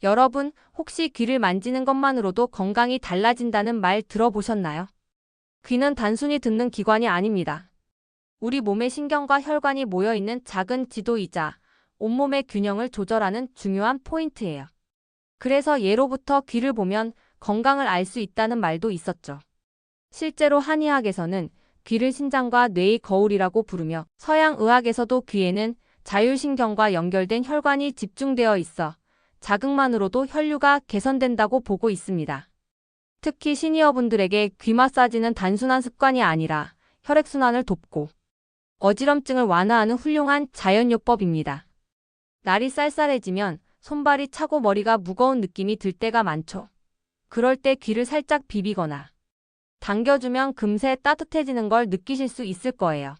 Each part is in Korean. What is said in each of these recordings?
여러분, 혹시 귀를 만지는 것만으로도 건강이 달라진다는 말 들어보셨나요? 귀는 단순히 듣는 기관이 아닙니다. 우리 몸의 신경과 혈관이 모여있는 작은 지도이자 온몸의 균형을 조절하는 중요한 포인트예요. 그래서 예로부터 귀를 보면 건강을 알 수 있다는 말도 있었죠. 실제로 한의학에서는 귀를 신장과 뇌의 거울이라고 부르며 서양 의학에서도 귀에는 자율신경과 연결된 혈관이 집중되어 있어 자극만으로도 혈류가 개선된다고 보고 있습니다. 특히 시니어분들에게 귀 마사지는 단순한 습관이 아니라 혈액순환을 돕고 어지럼증을 완화하는 훌륭한 자연요법입니다. 날이 쌀쌀해지면 손발이 차고 머리가 무거운 느낌이 들 때가 많죠. 그럴 때 귀를 살짝 비비거나 당겨주면 금세 따뜻해지는 걸 느끼실 수 있을 거예요.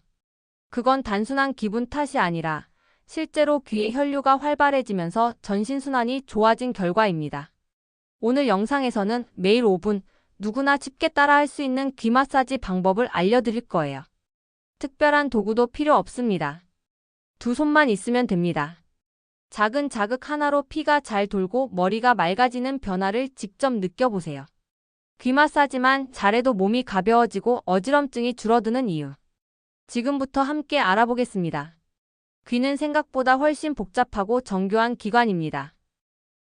그건 단순한 기분 탓이 아니라 실제로 귀의 혈류가 활발해지면서 전신순환이 좋아진 결과입니다. 오늘 영상에서는 매일 5분 누구나 쉽게 따라할 수 있는 귀 마사지 방법을 알려드릴 거예요. 특별한 도구도 필요 없습니다. 두 손만 있으면 됩니다. 작은 자극 하나로 피가 잘 돌고 머리가 맑아지는 변화를 직접 느껴보세요. 귀 마사지만 잘해도 몸이 가벼워지고 어지럼증이 줄어드는 이유. 지금부터 함께 알아보겠습니다. 귀는 생각보다 훨씬 복잡하고 정교한 기관입니다.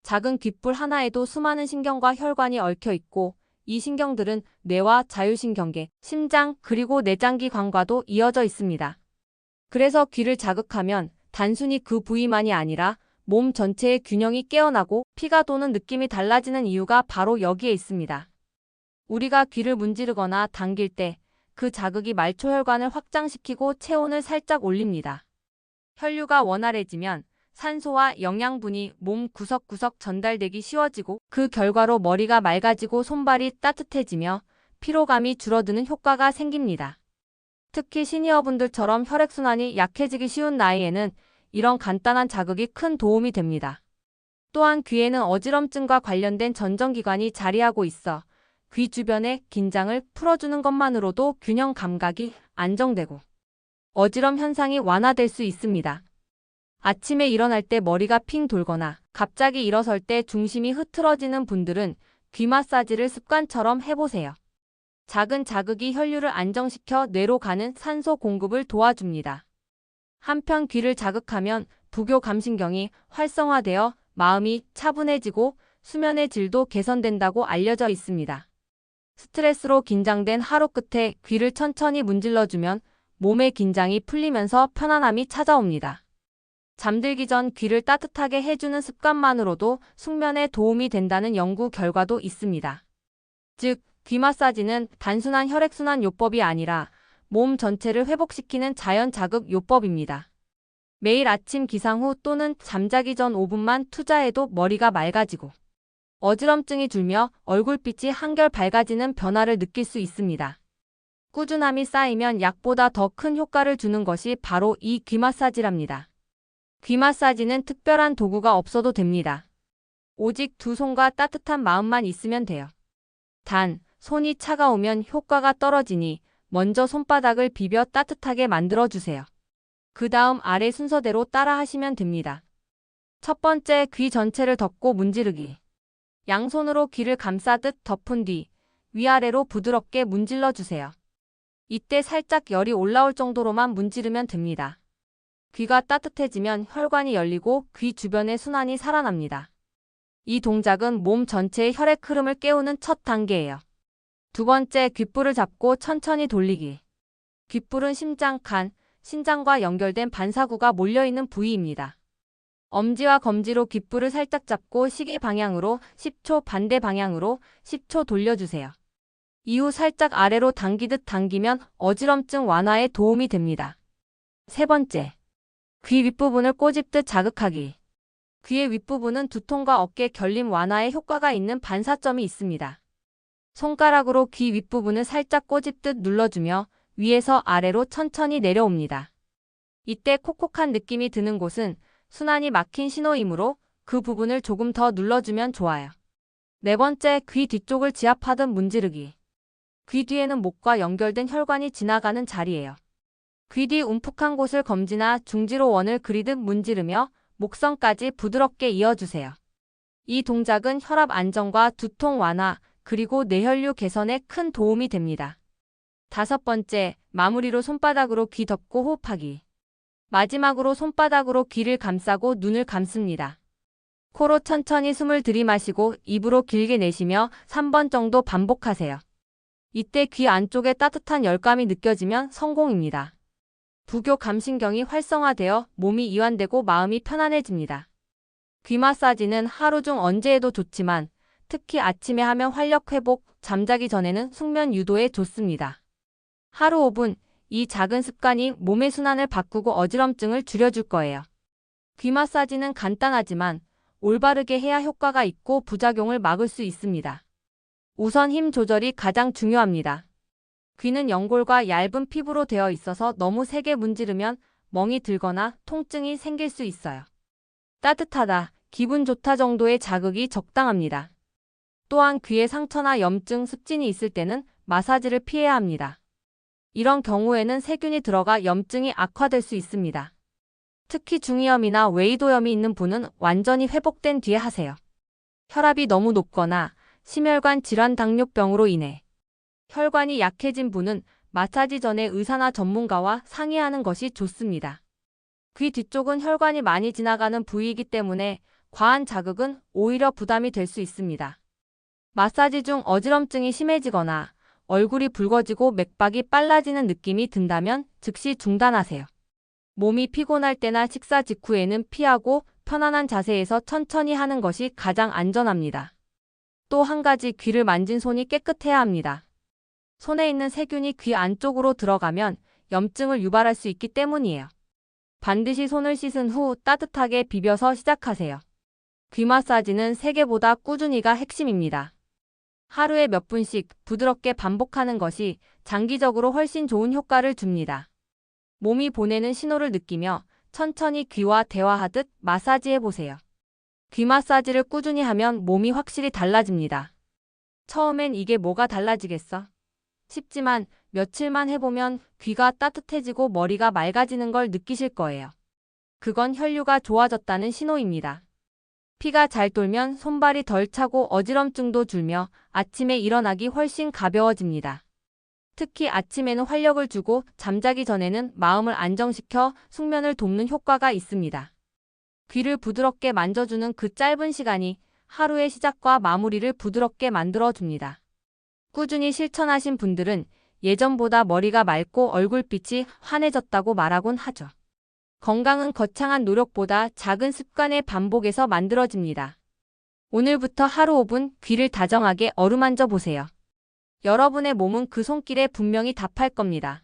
작은 귓불 하나에도 수많은 신경과 혈관이 얽혀 있고 이 신경들은 뇌와 자율신경계, 심장 그리고 내장기관과도 이어져 있습니다. 그래서 귀를 자극하면 단순히 그 부위만이 아니라 몸 전체의 균형이 깨어나고 피가 도는 느낌이 달라지는 이유가 바로 여기에 있습니다. 우리가 귀를 문지르거나 당길 때 그 자극이 말초혈관을 확장시키고 체온을 살짝 올립니다. 혈류가 원활해지면 산소와 영양분이 몸 구석구석 전달되기 쉬워지고 그 결과로 머리가 맑아지고 손발이 따뜻해지며 피로감이 줄어드는 효과가 생깁니다. 특히 시니어분들처럼 혈액순환이 약해지기 쉬운 나이에는 이런 간단한 자극이 큰 도움이 됩니다. 또한 귀에는 어지럼증과 관련된 전정기관이 자리하고 있어 귀 주변의 긴장을 풀어주는 것만으로도 균형 감각이 안정되고 어지럼 현상이 완화될 수 있습니다. 아침에 일어날 때 머리가 핑 돌거나 갑자기 일어설 때 중심이 흐트러지는 분들은 귀 마사지를 습관처럼 해보세요. 작은 자극이 혈류를 안정시켜 뇌로 가는 산소 공급을 도와줍니다. 한편 귀를 자극하면 부교감신경이 활성화되어 마음이 차분해지고 수면의 질도 개선된다고 알려져 있습니다. 스트레스로 긴장된 하루 끝에 귀를 천천히 문질러주면 몸의 긴장이 풀리면서 편안함이 찾아옵니다. 잠들기 전 귀를 따뜻하게 해주는 습관만으로도 숙면에 도움이 된다는 연구 결과도 있습니다. 즉, 귀 마사지는 단순한 혈액순환 요법이 아니라 몸 전체를 회복시키는 자연 자극 요법입니다. 매일 아침 기상 후 또는 잠자기 전 5분만 투자해도 머리가 맑아지고 어지럼증이 줄며 얼굴빛이 한결 밝아지는 변화를 느낄 수 있습니다. 꾸준함이 쌓이면 약보다 더 큰 효과를 주는 것이 바로 이 귀 마사지랍니다. 귀 마사지는 특별한 도구가 없어도 됩니다. 오직 두 손과 따뜻한 마음만 있으면 돼요. 단, 손이 차가우면 효과가 떨어지니 먼저 손바닥을 비벼 따뜻하게 만들어주세요. 그 다음 아래 순서대로 따라 하시면 됩니다. 첫 번째, 귀 전체를 덮고 문지르기. 양손으로 귀를 감싸듯 덮은 뒤 위아래로 부드럽게 문질러 주세요. 이때 살짝 열이 올라올 정도로만 문지르면 됩니다. 귀가 따뜻해지면 혈관이 열리고 귀 주변의 순환이 살아납니다. 이 동작은 몸 전체의 혈액 흐름을 깨우는 첫 단계예요. 두 번째, 귓불을 잡고 천천히 돌리기. 귓불은 심장, 간, 신장과 연결된 반사구가 몰려있는 부위입니다. 엄지와 검지로 귓불을 살짝 잡고 시계 방향으로 10초, 반대 방향으로 10초 돌려주세요. 이후 살짝 아래로 당기듯 당기면 어지럼증 완화에 도움이 됩니다. 세 번째, 귀 윗부분을 꼬집듯 자극하기. 귀의 윗부분은 두통과 어깨 결림 완화에 효과가 있는 반사점이 있습니다. 손가락으로 귀 윗부분을 살짝 꼬집듯 눌러주며 위에서 아래로 천천히 내려옵니다. 이때 콕콕한 느낌이 드는 곳은 순환이 막힌 신호이므로 그 부분을 조금 더 눌러주면 좋아요. 네 번째, 귀 뒤쪽을 지압하듯 문지르기. 귀 뒤에는 목과 연결된 혈관이 지나가는 자리예요. 귀 뒤 움푹한 곳을 검지나 중지로 원을 그리듯 문지르며 목선까지 부드럽게 이어주세요. 이 동작은 혈압 안정과 두통 완화, 그리고 뇌혈류 개선에 큰 도움이 됩니다. 5번째, 마무리로 손바닥으로 귀 덮고 호흡하기. 마지막으로 손바닥으로 귀를 감싸고 눈을 감습니다. 코로 천천히 숨을 들이마시고 입으로 길게 내쉬며 3번 정도 반복하세요. 이때 귀 안쪽에 따뜻한 열감이 느껴지면 성공입니다. 부교 감신경이 활성화되어 몸이 이완되고 마음이 편안해집니다. 귀 마사지는 하루 중 언제 해도 좋지만 특히 아침에 하면 활력 회복, 잠자기 전에는 숙면 유도에 좋습니다. 하루 5분, 이 작은 습관이 몸의 순환을 바꾸고 어지럼증을 줄여줄 거예요. 귀 마사지는 간단하지만 올바르게 해야 효과가 있고 부작용을 막을 수 있습니다. 우선 힘 조절이 가장 중요합니다. 귀는 연골과 얇은 피부로 되어 있어서 너무 세게 문지르면 멍이 들거나 통증이 생길 수 있어요. 따뜻하다, 기분 좋다 정도의 자극이 적당합니다. 또한 귀에 상처나 염증, 습진이 있을 때는 마사지를 피해야 합니다. 이런 경우에는 세균이 들어가 염증이 악화될 수 있습니다. 특히 중이염이나 웨이도염이 있는 분은 완전히 회복된 뒤에 하세요. 혈압이 너무 높거나 심혈관 질환 당뇨병으로 인해 혈관이 약해진 분은 마사지 전에 의사나 전문가와 상의하는 것이 좋습니다. 귀 뒤쪽은 혈관이 많이 지나가는 부위이기 때문에 과한 자극은 오히려 부담이 될 수 있습니다. 마사지 중 어지럼증이 심해지거나 얼굴이 붉어지고 맥박이 빨라지는 느낌이 든다면 즉시 중단하세요. 몸이 피곤할 때나 식사 직후에는 피하고 편안한 자세에서 천천히 하는 것이 가장 안전합니다. 또 한 가지, 귀를 만진 손이 깨끗해야 합니다. 손에 있는 세균이 귀 안쪽으로 들어가면 염증을 유발할 수 있기 때문이에요. 반드시 손을 씻은 후 따뜻하게 비벼서 시작하세요. 귀 마사지는 세게보다 꾸준히가 핵심입니다. 하루에 몇 분씩 부드럽게 반복하는 것이 장기적으로 훨씬 좋은 효과를 줍니다. 몸이 보내는 신호를 느끼며 천천히 귀와 대화하듯 마사지해보세요. 귀 마사지를 꾸준히 하면 몸이 확실히 달라집니다. 처음엔 이게 뭐가 달라지겠어? 싶지만 며칠만 해보면 귀가 따뜻해지고 머리가 맑아지는 걸 느끼실 거예요. 그건 혈류가 좋아졌다는 신호입니다. 피가 잘 돌면 손발이 덜 차고 어지럼증도 줄며 아침에 일어나기 훨씬 가벼워집니다. 특히 아침에는 활력을 주고 잠자기 전에는 마음을 안정시켜 숙면을 돕는 효과가 있습니다. 귀를 부드럽게 만져주는 그 짧은 시간이 하루의 시작과 마무리를 부드럽게 만들어줍니다. 꾸준히 실천하신 분들은 예전보다 머리가 맑고 얼굴빛이 환해졌다고 말하곤 하죠. 건강은 거창한 노력보다 작은 습관의 반복에서 만들어집니다. 오늘부터 하루 5분 귀를 다정하게 어루만져 보세요. 여러분의 몸은 그 손길에 분명히 답할 겁니다.